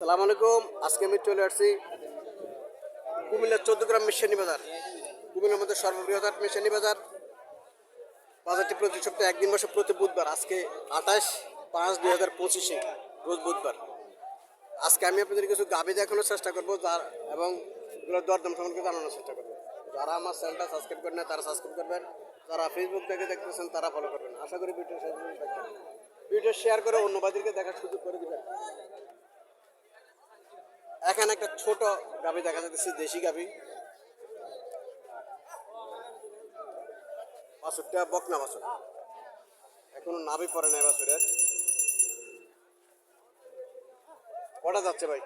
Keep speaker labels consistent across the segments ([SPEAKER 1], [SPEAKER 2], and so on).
[SPEAKER 1] সালাম আলাইকুম। আজকে আমি চলে আসছি কুমিল্লার 14 গ্রাম মিশানি বাজার। কুমিল্লার মধ্যে সর্ববৃহৎ মিশানি বাজার। বাজারটি প্রতি সপ্তাহে একদিন বসে প্রতি বুধবার। আজকে 28/5/2025 রোজ বুধবার। আজকে আমি আপনাদের কিছু গাভী দেখানোর চেষ্টা করবো এবং এগুলোর দরদাম সম্পর্কে জানানোর চেষ্টা করবো। যারা আমার চ্যানেলটা সাবস্ক্রাইব করেন না তারা সাবস্ক্রাইব করবেন, যারা ফেসবুক থেকে দেখতেছেন তারা ফলো করবেন। আশা করি ভিডিও শেয়ার করে অন্য বাজারকে দেখার সুযোগ করে দেবেন। এখানে একটা ছোট গাভী দেখা যাচ্ছে, দেশি গাভী। বাছুরটা বকনা বাছুর, এখনো নাভি পড়ে নাই বাছুরের। কটা যাচ্ছে ভাই?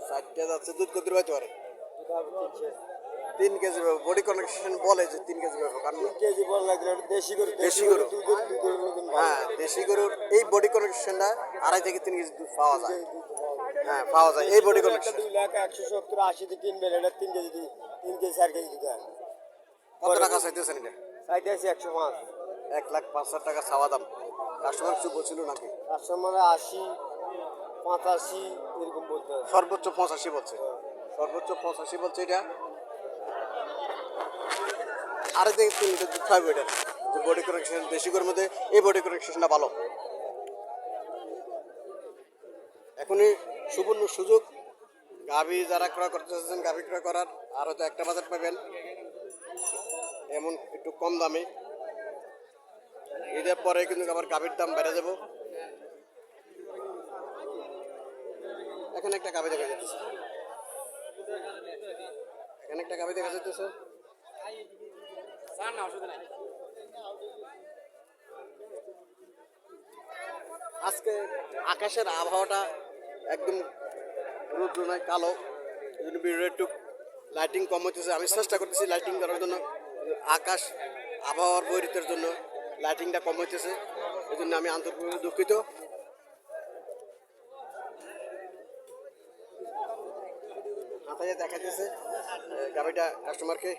[SPEAKER 1] চারটে যাচ্ছে। দুধ কত পাইতে পারে? 3 কেজি। বডি কনেকশন বলে যে 3 কেজি পাবো, কারণ
[SPEAKER 2] 3 কেজি বল লাগবে। দেশি গরু,
[SPEAKER 1] দেশি গরু। হ্যাঁ, দেশি গরুর এই বডি কনেকশনটা 2.5 থেকে 3 কেজি দুধ পাওয়া যায়। হ্যাঁ, পাওয়া যায় এই বডি কনেকশন।
[SPEAKER 2] 2,170,80 দিয়ে কিনবেন, এটা 3 কেজি 3 কেজি 4 কেজি দিতে হয়।
[SPEAKER 1] কত টাকা চাইতেছেন এটা?
[SPEAKER 2] চাইতে আছে 105।
[SPEAKER 1] 1,05,000 টাকা চাওয়া দাম। কাস্টমার কিছু বলছিল নাকি?
[SPEAKER 2] কাস্টমার 80, 85 এরকম বলতে হবে।
[SPEAKER 1] সর্বোচ্চ 85 বলছে। সর্বোচ্চ 85 বলছে এটা। আর দেখে 3 লিটার দুধ খাবে এটা। যে বডি কানেকশন দেশি গরুর মধ্যে এই বডি কানেকশনটা ভালো। এখনই সুবর্ণ সুযোগ। গাভী যারা ক্রয় করতে চাচ্ছেন, গাভী ক্রয় করার আর হয়তো একটা বাজার পাবেন এমন একটু কম দামে। ঈদের পরে কিন্তু আবার গাভীর দাম বেড়ে যাব। এখানে একটা গাভী দেখা যাচ্ছে, এখানে একটা গাভী দেখা যাচ্ছে। আজকে আকাশের আবহাওয়াটা একদম রৌদ্র নয়, কালো। এই জন্য ভিডিওটা একটু লাইটিং কম হইতেছে। আমি চেষ্টা করতেছি লাইটিং করার জন্য, আকাশ আবহাওয়ার বৈরিতের জন্য লাইটিংটা কম হইতেছে। এই জন্য আমি আন্তরিকভাবে দুঃখিত। মাথায় দেখা যাচ্ছে গাড়িটা কাস্টমারকে।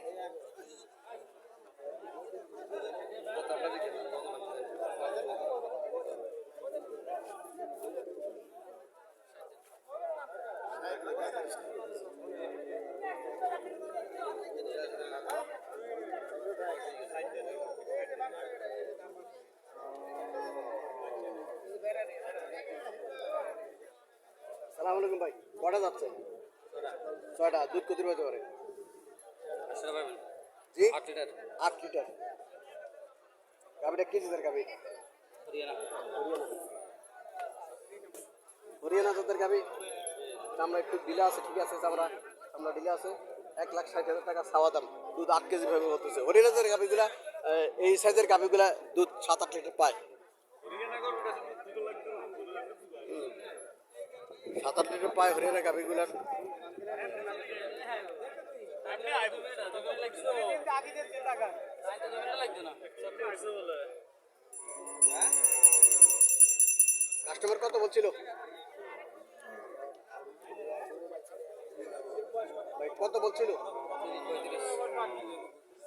[SPEAKER 1] সালাম আলাইকুম ভাই। কটা যাচ্ছে? 6টা। দুধ কত পাইতে পারে? জি, 8 লিটার। গাভিটা কি জাতের গাভি? হরিয়ানা জাতের গাভি। চামড়া একটু ঢিলা আছে, ঠিক আছে, চামড়া ঢিলা আছে। 1,60,000 টাকা চাওয়া দাম। দুধ 8 কেজি ভাবে বলতেছে। হরিয়ানা জাতের গাভিগুলা, এই সাইজের গাভিগুলা দুধ 7-8 লিটার পায়। 7-8 লিটার পায় হরিয়ানা গাভিগুলার। কাস্টমার কত বলছিল ভাই? কত বলছিল?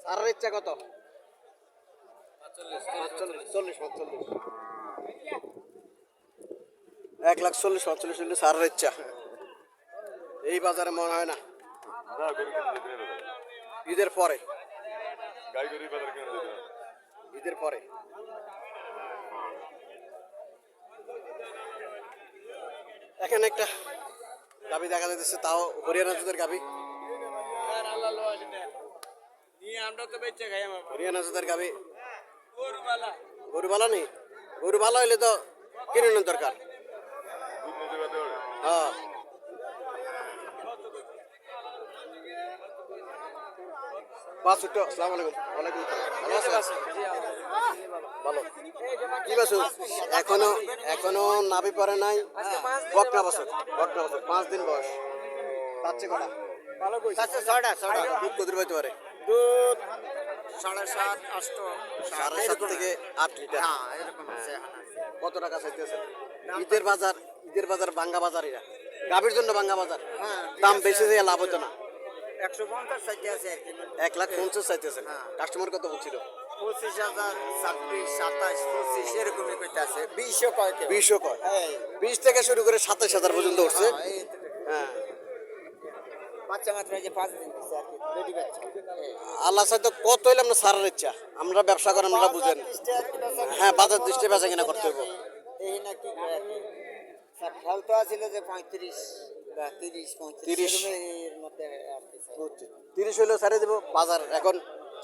[SPEAKER 1] সারের ইচ্ছা কত? 45। 1,40,45 হলে সারের ইচ্ছা। এই বাজারে মনে হয় না। ঈদের পরে, ঈদের পরে। এখানে একটা গাভি দেখা যাচ্ছে, তাও হরিয়ানা জাতের গাভি। হরিয়ানা জাতের গাভি। গরু ভালো নেই? গরু ভালো হইলে তো কিনে নেওয়ার দরকার। হ্যাঁ, বাছুরটা। আসসালামু আলাইকুম। ওয়ালাইকুম আসসালাম। ভালো। কি বাছুর? এখনো নাভি পড়ে নাই। বকনা বাছুর। 5 দিন বয়স। বাচ্চা কটা? ছয়টা। দুধ কত পাইতে পারে?
[SPEAKER 2] দুধ 7.5, 8,
[SPEAKER 1] 7.5 থেকে 8 লিটার। কত টাকা চাইতেছে? ঈদের বাজার বাঙ্গা বাজার। এরা গাভীর জন্য বাঙ্গা বাজার। দাম বেশি দিয়ে লাভ হতো না।
[SPEAKER 2] 150 চাইতে আছে।
[SPEAKER 1] 1,50,000 চাইতেছেন। কাস্টমার কত বলছিল?
[SPEAKER 2] 25,000, 26, 27, 25 এরকমই কইতে আছে 20ও কয় কেউ।
[SPEAKER 1] 20ও কয়
[SPEAKER 2] এই
[SPEAKER 1] 20 থেকে শুরু করে 27,000 পর্যন্ত উঠছে।
[SPEAKER 2] এই তো।
[SPEAKER 1] হ্যাঁ
[SPEAKER 2] বাচ্চা মাত্র এই যে 5 দিন দিছে আর কি বেডি বাচ্চা।
[SPEAKER 1] আল্লাহ সাথে কত হইলে আমরা সারার ইচ্ছা, আমরা ব্যবসা করেন আমরা বুঝেন। হ্যাঁ, বাজার দৃষ্টি বেচা কিনা করতে হইব।
[SPEAKER 2] এই না কি করে আর কি। স্যার খেয়াল তো আছিল যে 35 বা 30
[SPEAKER 1] 30
[SPEAKER 2] 35 এর মধ্যে আর কি স্যার।
[SPEAKER 1] 30 হইলো ছাড়িয়ে দেবো, বাজার এখন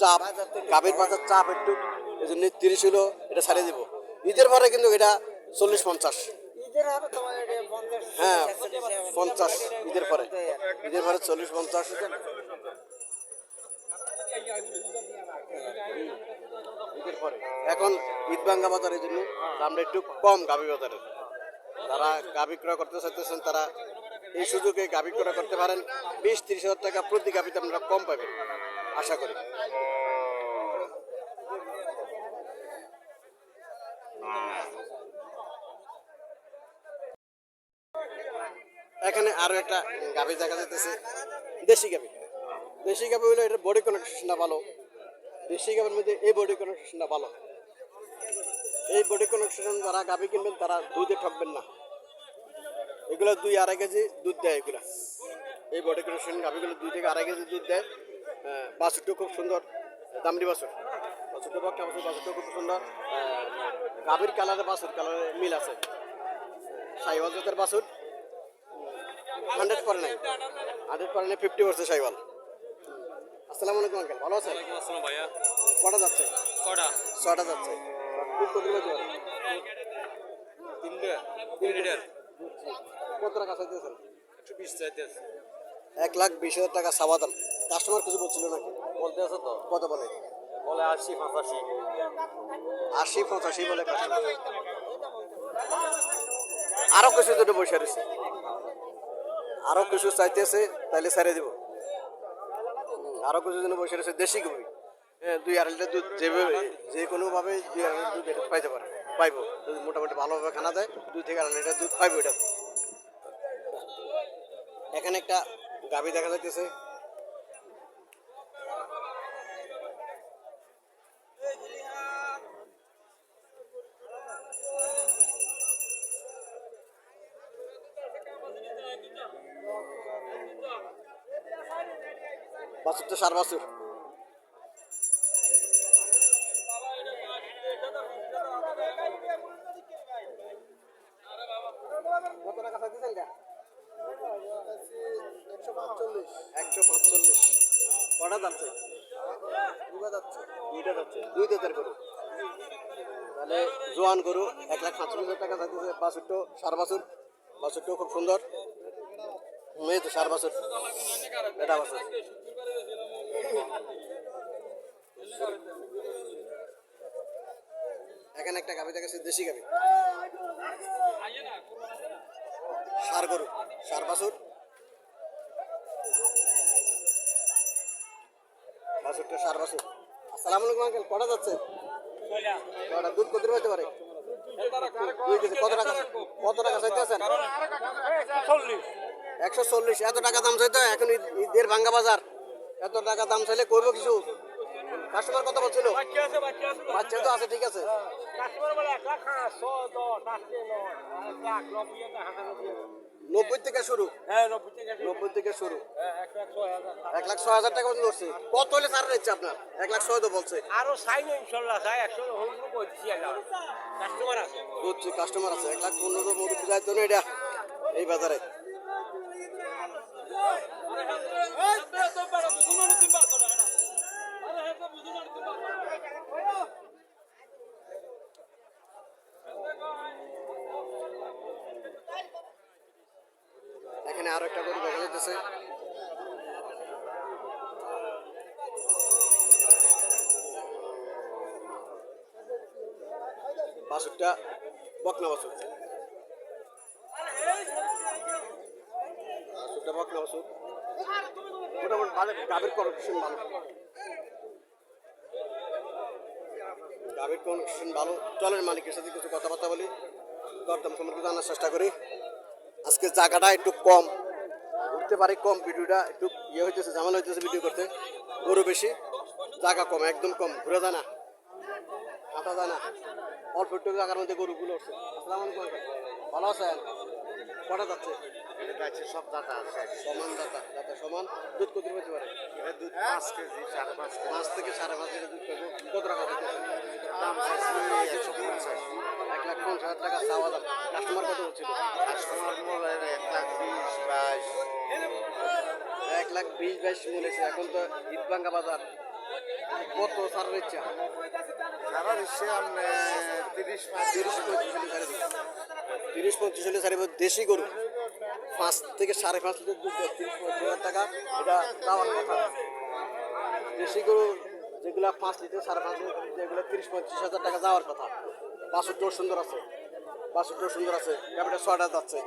[SPEAKER 1] চাপ,
[SPEAKER 2] বাজার তো একটু
[SPEAKER 1] গাভীর বাজার চাপ একটু, এই জন্য 30 হইলো এটা ছাড়িয়ে দেবো। ঈদের পরে কিন্তু এটা 40-50।
[SPEAKER 2] ঈদের হবে তোমার এটা 50
[SPEAKER 1] হ্যাঁ
[SPEAKER 2] 46
[SPEAKER 1] 50 ঈদের পরে, ঈদের পরে 40-50। ঈদের পরে এখন ঈদ ভাঙ্গা বাজারের জন্য দামটা একটু কম গাভী বাজারে। যারা গাভী ক্রয় করতে চাইতেছেন তারা এই সুযোগে গাভী ক্রয় করতে পারেন। 20-30 হাজার টাকা প্রতি গাভীতে আপনারা কম পাবেন আশা করি। এখানে আরো একটা গাভী দেখা যাইতেছে, দেশি গাভী। দেশি গাভী হলো এটা বডি কনেকশনটা ভালো। দেশি গাভীর মধ্যে এই বডি কনেকশনটা ভালো। এই বডি কনেকশন যারা গাভী কিনবেন তারা দুধে ঠকবেন না। এগুলো 2-2.5 কেজি দুধ দেয় এগুলা। এই বডি কনেকশন গাভীগুলো 2 থেকে 2.5 কেজি দুধ দেয়। বাছুরটা খুব সুন্দর, দামড়ি বাছুর। বাছুরটা বকনা বাছুর, বাছুরটা খুব সুন্দর। গাভীর কালারে বাছুর কালারে মিল আছে। সাইওয়াল জাতের বাছুর, 100 করে নাই, 100 করে নাই, 50 করছে সাইওয়াল। আসসালামু আলাইকুম আঙ্কেল, ভালো আছেন?
[SPEAKER 3] ওয়ালাইকুম আসসালাম ভাইয়া।
[SPEAKER 1] কটা যাচ্ছে?
[SPEAKER 3] কটা?
[SPEAKER 1] 6টা যাচ্ছে। দুধ কত কিলো দেবেন?
[SPEAKER 3] 3 লিটার।
[SPEAKER 1] কত টাকা চাইতেছেন?
[SPEAKER 3] 120 চাইতেছে।
[SPEAKER 1] 1,20,000 টাকা চাওয়া দাম। কাস্টমার কিছু বলছিল নাকি?
[SPEAKER 3] বলতে আছে তো?
[SPEAKER 1] কত বলে?
[SPEAKER 3] বলে 80 85।
[SPEAKER 1] 80-85 বলে কাস্টমার। আরো কিছু যদি বসে রয়েছে, আরো কিছু চাইতেছে তাহলে ছেড়ে দিব। আরো কিছু জন বসে রয়েছে দেশি গরু। 2-2.5 লিটার দুধ যে কোনোভাবে 2.5 লিটার দুধ এটা পাইতে পারে, পাইবো যদি মোটামুটি ভালোভাবে খানা দেয়। 2 থেকে 2.5 লিটার দুধ পাইবো এটা। এখানে একটা গাভী দেখা যাইতেছে, বাছুরটা সার বাছুর। কত টাকা চাইতেছেন গা? 145। কটা যাচ্ছে? দুইটা যাচ্ছে। দুই দাঁতের গরু, তাহলে জোয়ান গরু 1,45,000 টাকা চাইতেছে। বাছুরটা সার বাছুর, বাছুরটাও খুব সুন্দর। মেয়ে তো সার বাছুর, এটা বাছুর। এখানে একটা গাভী দেখাচ্ছে, দেশি গাভী, সার গরু, সার বাছুর। বাছুরটা সার বাছুর। আসসালামু আলাইকুম আঙ্কেল, কটা যাচ্ছে? কটা? দুধ কত হতে পারে? 2 কেজি। কত টাকা, কত টাকা চাইতেছেন? 140। এত টাকা দাম চাইতে হয় এখন ঈদের ভাঙ্গা বাজার, এত টাকা দাম চাইলে করবো কিছু? কাস্টমার কত বলছিল? বাচ্চা তো আছে, ঠিক আছে। 90 থেকে শুরু, 90 থেকে শুরু। 1,06,000 টাকা পর্যন্ত ধরছে। কত হলে ছাড় নিচ্ছে আপনার? 1,06,000 তো বলছে।
[SPEAKER 2] আরো চাই না ইনশাল্লাহ চাই 100 কই দিছি কাস্টমার আছে।
[SPEAKER 1] বুঝছি, কাস্টমার আছে। 1,15,000 মতো বুঝাইতো না এটা এই বাজারে। এখানে আরো একটা গরু দেখা যাইতেছে, বাছুরটা বকনা বাছুর। বাছুরটা বকনা বাছুর, মোটামুটি ভালো। গাভীর কন্ডিশন ভালো, গাভীর কন্ডিশন ভালো। চলেন মালিকের সাথে কিছু কথাবার্তা বলি, দরদাম সম্পর্কে জানার চেষ্টা করি। আজকে জায়গাটা একটু কম, ঘুরতে পারি কম, ভিডিওটা একটু ইয়ে হইতেছে, ঝামেলা হইতেছে ভিডিও করতে। গরু বেশি, জায়গা কম, একদম কম, ঘুরে যায় না। হাঁটা যায় না অল্প একটু জায়গার মধ্যে গরুগুলো উঠছে আসসালামু আলাইকুম আঙ্কেল। ভালো আছেন কটা যাচ্ছে
[SPEAKER 3] সব দাতা আছে
[SPEAKER 1] সমান দাতা দাতা সমান দুধ কত পেতে পারে
[SPEAKER 3] এটা দুধ 5 কেজি 5.5 কেজি
[SPEAKER 1] 5 থেকে 5.5 লিটার দুধ পাবো কত টাকা দিতেছে
[SPEAKER 3] দাম চাইছি 150
[SPEAKER 1] 1,50,000 টাকা চাওয়া দাম কাস্টমার কত হচ্ছিল
[SPEAKER 3] কাস্টমার মোবাইল 1,20,22
[SPEAKER 1] 1,20,22 বলেছে এখন তো ঈদভাঙ্গা বাজার কত সারের ইচ্ছা
[SPEAKER 3] সারা বিশ্বে আপনি
[SPEAKER 1] 30-35 হলে সারি দেশি গরু 5 থেকে 5.5 লিটার দুধ দেয় 30-35 টাকা এটা দেওয়ার কথা দেশি গরু যেগুলা 5 লিটার 5.5 লিটার যেগুলো 30-35 হাজার টাকা যাওয়ার কথা বাছুরটাও সুন্দর আছে বাছুরটাও সুন্দর আছে ক্যাপিটাল 6টা যাচ্ছে